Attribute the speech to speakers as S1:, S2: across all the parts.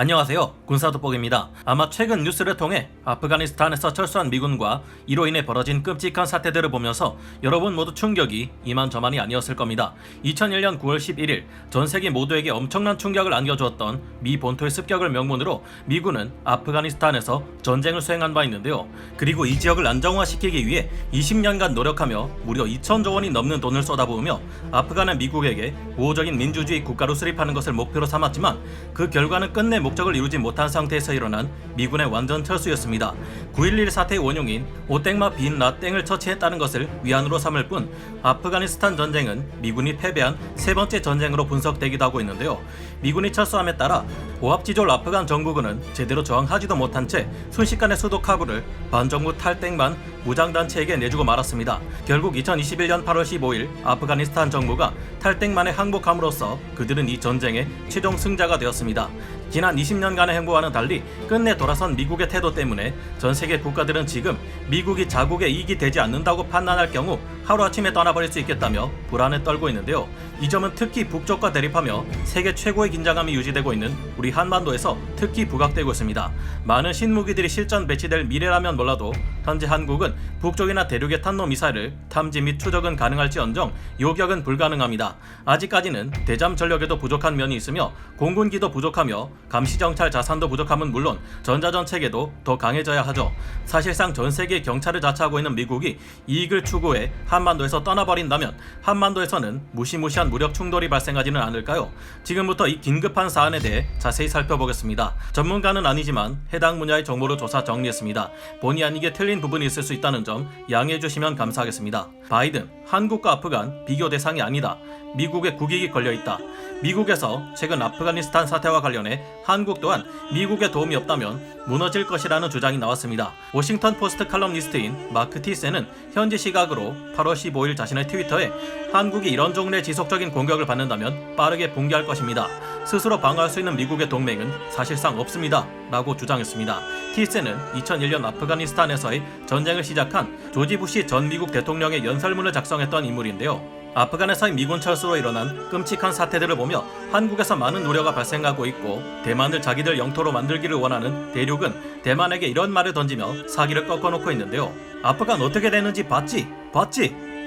S1: 안녕하세요. 군사돋보기입니다. 아마 최근 뉴스를 통해 아프가니스탄에서 철수한 미군과 이로 인해 벌어진 끔찍한 사태들을 보면서 여러분 모두 충격이 이만저만이 아니었을 겁니다. 2001년 9월 11일 전 세계 모두에게 엄청난 충격을 안겨주었던 미 본토의 습격을 명분으로 미군은 아프가니스탄에서 전쟁을 수행한 바 있는데요. 그리고 이 지역을 안정화시키기 위해 20년간 노력하며 무려 2천조 원이 넘는 돈을 쏟아부으며 아프간은 미국에게 우호적인 민주주의 국가로 수립하는 것을 목표로 삼았지만 그 결과는 끝내 목적을 이루지 못한 상태에서 일어난 미군의 완전 철수였습니다. 9.11 사태의 원흉인 오땡마 빈 라땡을 처치했다는 것을 위안으로 삼을 뿐 아프가니스탄 전쟁은 미군이 패배한 세 번째 전쟁으로 분석되기도 하고 있는데요. 미군이 철수함에 따라 오합지졸 아프간 정부군은 제대로 저항하지도 못한 채 순식간에 수도 카불을 반정부 탈땡만 무장단체에게 내주고 말았습니다. 결국 2021년 8월 15일 아프가니스탄 정부가 탈땡만에 항복함으로써 그들은 이 전쟁의 최종 승자가 되었습니다. 지난 20년간의 행보와는 달리 끝내 돌아선 미국의 태도 때문에 전 세계 국가들은 지금 미국이 자국의 이익이 되지 않는다고 판단할 경우 하루아침에 떠나버릴 수 있겠다며 불안에 떨고 있는데요. 이 점은 특히 북쪽과 대립하며 세계 최고의 긴장감이 유지되고 있는 우리 한반도에서 특히 부각되고 있습니다. 많은 신무기들이 실전 배치될 미래라면 몰라도 현재 한국은 북쪽이나 대륙의 탄도미사일을 탐지 및 추적은 가능할지언정 요격은 불가능합니다. 아직까지는 대잠 전력에도 부족한 면이 있으며 공군기도 부족하며 감시정찰 자산도 부족함은 물론 전자전 체계도 더 강해져야 하죠. 사실상 전 세계 경찰을 자처하고 있는 미국이 이익을 추구해 한반도에서 떠나버린다면 한반도에서는 무시무시한 무력 충돌이 발생하지는 않을까요? 지금부터 이 긴급한 사안에 대해 자세히 살펴보겠습니다. 전문가는 아니지만 해당 분야의 정보를 조사 정리했습니다. 본의 아니게 틀린 부분이 있을 수 있다는 점 양해해 주시면 감사하겠습니다. 바이든, 한국과 아프간 비교 대상이 아니다. 미국의 국익이 걸려있다. 미국에서 최근 아프가니스탄 사태와 관련해 한국 또한 미국의 도움이 없다면 무너질 것이라는 주장이 나왔습니다. 워싱턴 포스트 칼럼니스트인 마크 티센은 현지 시각으로 8월 15일 자신의 트위터에 한국이 이런 종류의 지속적인 공격을 받는다면 빠르게 붕괴할 것입니다. 스스로 방어할 수 있는 미국의 동맹은 사실상 없습니다. 라고 주장했습니다. 티센은 2001년 아프가니스탄에서의 전쟁을 시작한 조지 부시 전 미국 대통령의 연설문을 작성했던 인물인데요. 아프간에서의 미군 철수로 일어난 끔찍한 사태들을 보며 한국에서 많은 우려가 발생하고 있고 대만을 자기들 영토로 만들기를 원하는 대륙은 대만에게 이런 말을 던지며 사기를 꺾어놓고 있는데요. 아프간 어떻게 되는지 봤지?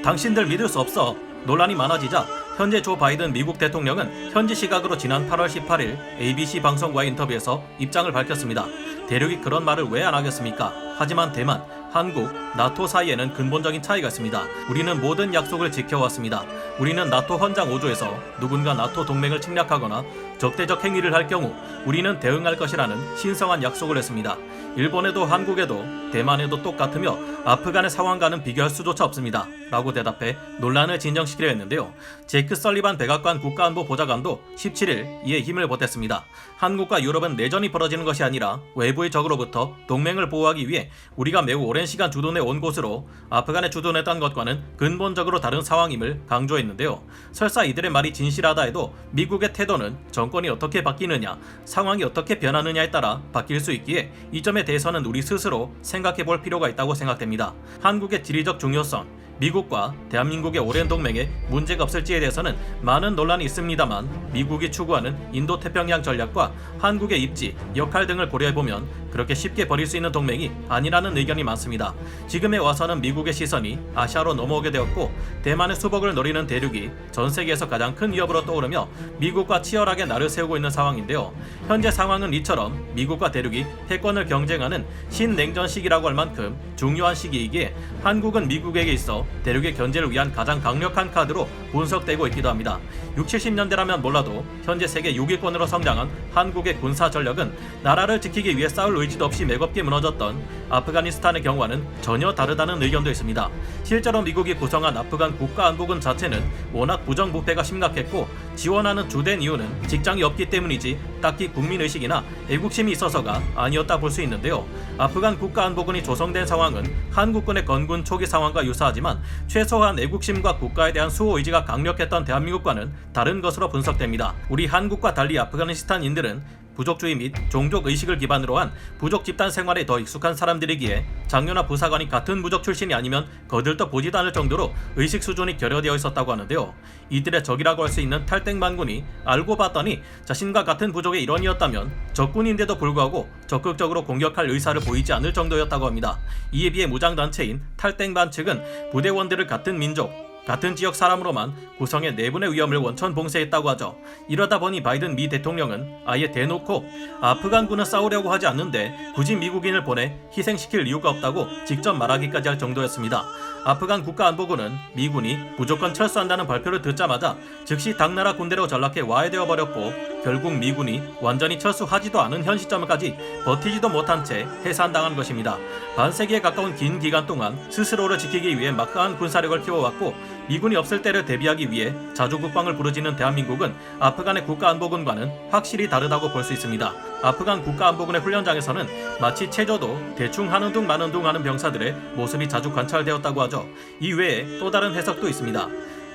S1: 당신들 믿을 수 없어. 논란이 많아지자 현재 조 바이든 미국 대통령은 현지 시각으로 지난 8월 18일 ABC 방송과의 인터뷰에서 입장을 밝혔습니다. 대륙이 그런 말을 왜 안 하겠습니까? 하지만 대만, 한국, 나토 사이에는 근본적인 차이가 있습니다. 우리는 모든 약속을 지켜왔습니다. 우리는 나토 헌장 5조에서 누군가 나토 동맹을 침략하거나 적대적 행위를 할 경우 우리는 대응할 것이라는 신성한 약속을 했습니다. 일본에도 한국에도 대만에도 똑같으며 아프간의 상황과는 비교할 수조차 없습니다. 라고 대답해 논란을 진정시키려 했는데요. 제이크 설리반 백악관 국가안보 보좌관도 17일 이에 힘을 보탰습니다. 한국과 유럽은 내전이 벌어지는 것이 아니라 외부의 적으로부터 동맹을 보호하기 위해 우리가 매우 오랜 시간 주둔해 온 곳으로 아프간에 주둔했던 것과는 근본적으로 다른 상황임을 강조했는데요. 설사 이들의 말이 진실하다 해도 미국의 태도는 정권이 어떻게 바뀌느냐, 상황이 어떻게 변하느냐에 따라 바뀔 수 있기에 이 점에 대해서는 우리 스스로 생각해 볼 필요가 있다고 생각됩니다. 한국의 지리적 중요성, 미국과 대한민국의 오랜 동맹에 문제가 없을지에 대해서는 많은 논란이 있습니다만 미국이 추구하는 인도태평양 전략과 한국의 입지, 역할 등을 고려해보면 그렇게 쉽게 버릴 수 있는 동맹이 아니라는 의견이 많습니다. 지금에 와서는 미국의 시선이 아시아로 넘어오게 되었고 대만의 수복을 노리는 대륙이 전 세계에서 가장 큰 위협으로 떠오르며 미국과 치열하게 날을 세우고 있는 상황인데요. 현재 상황은 이처럼 미국과 대륙이 패권을 경쟁하는 신냉전 시기라고 할 만큼 중요한 시기이기에 한국은 미국에게 있어 대륙의 견제를 위한 가장 강력한 카드로 분석되고 있기도 합니다. 60, 70년대라면 몰라도 현재 세계 6위권으로 성장한 한국의 군사 전력은 나라를 지키기 위해 싸울 의지도 없이 매겁게 무너졌던 아프가니스탄의 경우와는 전혀 다르다는 의견도 있습니다. 실제로 미국이 구성한 아프간 국가안보군 자체는 워낙 부정부패가 심각했고 지원하는 주된 이유는 직장이 없기 때문이지 딱히 국민의식이나 애국심이 있어서가 아니었다 볼 수 있는데요. 아프간 국가안보군이 조성된 상황은 한국군의 건군 초기 상황과 유사하지만 최소한 애국심과 국가에 대한 수호 의지가 강력했던 대한민국과는 다른 것으로 분석됩니다. 우리 한국과 달리 아프가니스탄인들은 부족주의 및 종족 의식을 기반으로 한 부족 집단 생활에 더 익숙한 사람들이기에 장교나 부사관이 같은 부족 출신이 아니면 거들떠 보지도 않을 정도로 의식 수준이 결여되어 있었다고 하는데요. 이들의 적이라고 할 수 있는 탈땡반군이 알고 봤더니 자신과 같은 부족의 일원이었다면 적군인데도 불구하고 적극적으로 공격할 의사를 보이지 않을 정도였다고 합니다. 이에 비해 무장단체인 탈땡반 측은 부대원들을 같은 민족, 같은 지역 사람으로만 구성해 내분의 위험을 원천 봉쇄했다고 하죠. 이러다 보니 바이든 미 대통령은 아예 대놓고 아프간군은 싸우려고 하지 않는데 굳이 미국인을 보내 희생시킬 이유가 없다고 직접 말하기까지 할 정도였습니다. 아프간 국가안보군은 미군이 무조건 철수한다는 발표를 듣자마자 즉시 당나라 군대로 전락해 와해되어 버렸고 결국 미군이 완전히 철수하지도 않은 현 시점까지 버티지도 못한 채 해산당한 것입니다. 반세기에 가까운 긴 기간 동안 스스로를 지키기 위해 막강한 군사력을 키워왔고 미군이 없을 때를 대비하기 위해 자주 국방을 부르짖는 대한민국은 아프간의 국가안보군과는 확실히 다르다고 볼 수 있습니다. 아프간 국가안보군의 훈련장에서는 마치 체조도 대충 하는 둥 마는 둥 하는 병사들의 모습이 자주 관찰되었다고 하죠. 이 외에 또 다른 해석도 있습니다.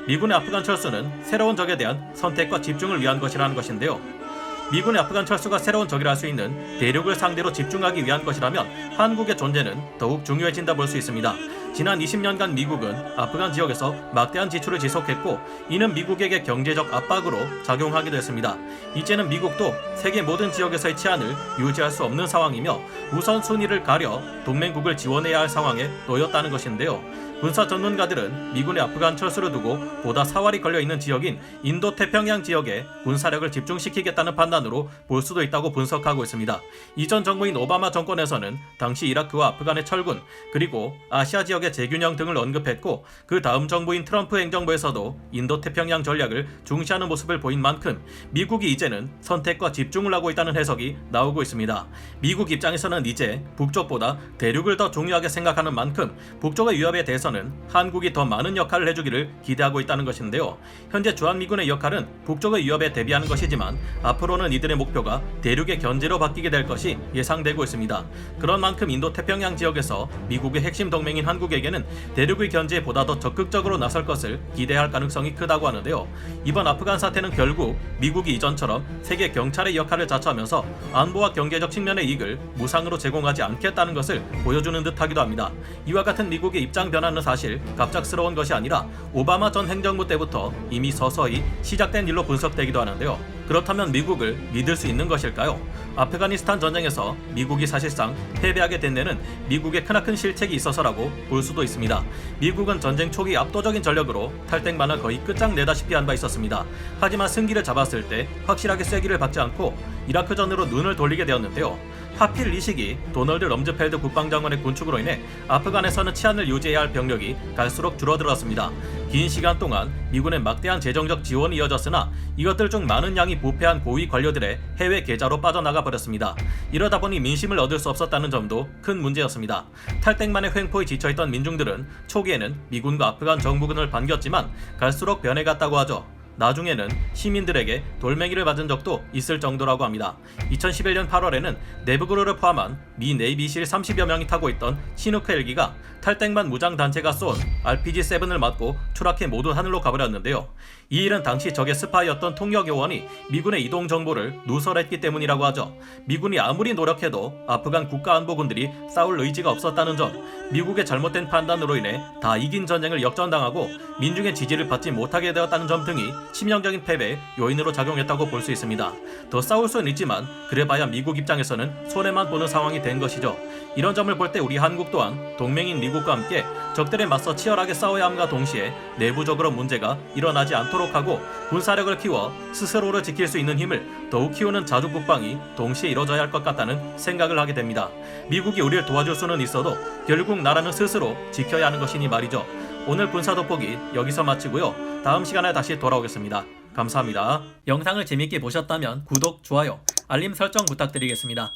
S1: 미군의 아프간 철수는 새로운 적에 대한 선택과 집중을 위한 것이라는 것인데요. 미군의 아프간 철수가 새로운 적이라 할 수 있는 대륙을 상대로 집중하기 위한 것이라면 한국의 존재는 더욱 중요해진다 볼 수 있습니다. 지난 20년간 미국은 아프간 지역에서 막대한 지출을 지속했고 이는 미국에게 경제적 압박으로 작용하기도 했습니다. 이제는 미국도 세계 모든 지역에서의 치안을 유지할 수 없는 상황이며 우선순위를 가려 동맹국을 지원해야 할 상황에 놓였다는 것인데요. 군사 전문가들은 미군의 아프간 철수를 두고 보다 사활이 걸려있는 지역인 인도태평양 지역에 군사력을 집중시키겠다는 판단으로 볼 수도 있다고 분석하고 있습니다. 이전 정부인 오바마 정권에서는 당시 이라크와 아프간의 철군 그리고 아시아 지역의 재균형 등을 언급했고 그 다음 정부인 트럼프 행정부에서도 인도태평양 전략을 중시하는 모습을 보인 만큼 미국이 이제는 선택과 집중을 하고 있다는 해석이 나오고 있습니다. 미국 입장에서는 이제 북쪽보다 대륙을 더 중요하게 생각하는 만큼 북쪽의 위협에 대해서는 한국이 더 많은 역할을 해주기를 기대하고 있다는 것인데요. 현재 주한미군의 역할은 북쪽의 위협에 대비하는 것이지만 앞으로는 이들의 목표가 대륙의 견제로 바뀌게 될 것이 예상되고 있습니다. 그런 만큼 인도태평양 지역에서 미국의 핵심 동맹인 한국에게는 대륙의 견제에 보다 더 적극적으로 나설 것을 기대할 가능성이 크다고 하는데요. 이번 아프간 사태는 결국 미국이 이전처럼 세계 경찰의 역할을 자처하면서 안보와 경제적 측면의 이익을 무상으로 제공하지 않겠다는 것을 보여주는 듯하기도 합니다. 이와 같은 미국의 입장 변화는 사실 갑작스러운 것이 아니라 오바마 전 행정부 때부터 이미 서서히 시작된 일로 분석되기도 하는데요. 그렇다면 미국을 믿을 수 있는 것일까요? 아프가니스탄 전쟁에서 미국이 사실상 패배하게 된 데는 미국의 크나큰 실책이 있어서라고 볼 수도 있습니다. 미국은 전쟁 초기 압도적인 전력으로 탈땡반을 거의 끝장내다시피 한 바 있었습니다. 하지만 승기를 잡았을 때 확실하게 쐐기를 박지 않고 이라크전으로 눈을 돌리게 되었는데요. 하필 이 시기 도널드 럼즈펠드 국방장관의 군축으로 인해 아프간에서는 치안을 유지해야 할 병력이 갈수록 줄어들었습니다. 긴 시간 동안 미군의 막대한 재정적 지원이 이어졌으나 이것들 중 많은 양이 부패한 고위 관료들의 해외 계좌로 빠져나가 버렸습니다. 이러다 보니 민심을 얻을 수 없었다는 점도 큰 문제였습니다. 탈땡만의 횡포에 지쳐있던 민중들은 초기에는 미군과 아프간 정부군을 반겼지만 갈수록 변해갔다고 하죠. 나중에는 시민들에게 돌멩이를 맞은 적도 있을 정도라고 합니다. 2011년 8월에는 내부그루를 포함한 미 네이비실 30여 명이 타고 있던 시누크 헬기가 탈땡반 무장단체가 쏜 RPG-7을 맞고 추락해 모두 하늘로 가버렸는데요. 이 일은 당시 적의 스파이였던 통역요원이 미군의 이동 정보를 누설했기 때문이라고 하죠. 미군이 아무리 노력해도 아프간 국가안보군들이 싸울 의지가 없었다는 점, 미국의 잘못된 판단으로 인해 다 이긴 전쟁을 역전당하고 민중의 지지를 받지 못하게 되었다는 점 등이 치명적인 패배의 요인으로 작용했다고 볼 수 있습니다. 더 싸울 수는 있지만 그래봐야 미국 입장에서는 손해만 보는 상황이 된 것이죠. 이런 점을 볼 때 우리 한국 또한 동맹인 미국과 함께 적들에 맞서 치열하게 싸워야 함과 동시에 내부적으로 문제가 일어나지 않도록 하고 군사력을 키워 스스로를 지킬 수 있는 힘을 더욱 키우는 자주 국방이 동시에 이뤄져야 할 것 같다는 생각을 하게 됩니다. 미국이 우리를 도와줄 수는 있어도 결국 나라는 스스로 지켜야 하는 것이니 말이죠. 오늘 군사 돋보기 여기서 마치고요. 다음 시간에 다시 돌아오겠습니다. 감사합니다. 영상을 재밌게 보셨다면 구독, 좋아요, 알림 설정 부탁드리겠습니다.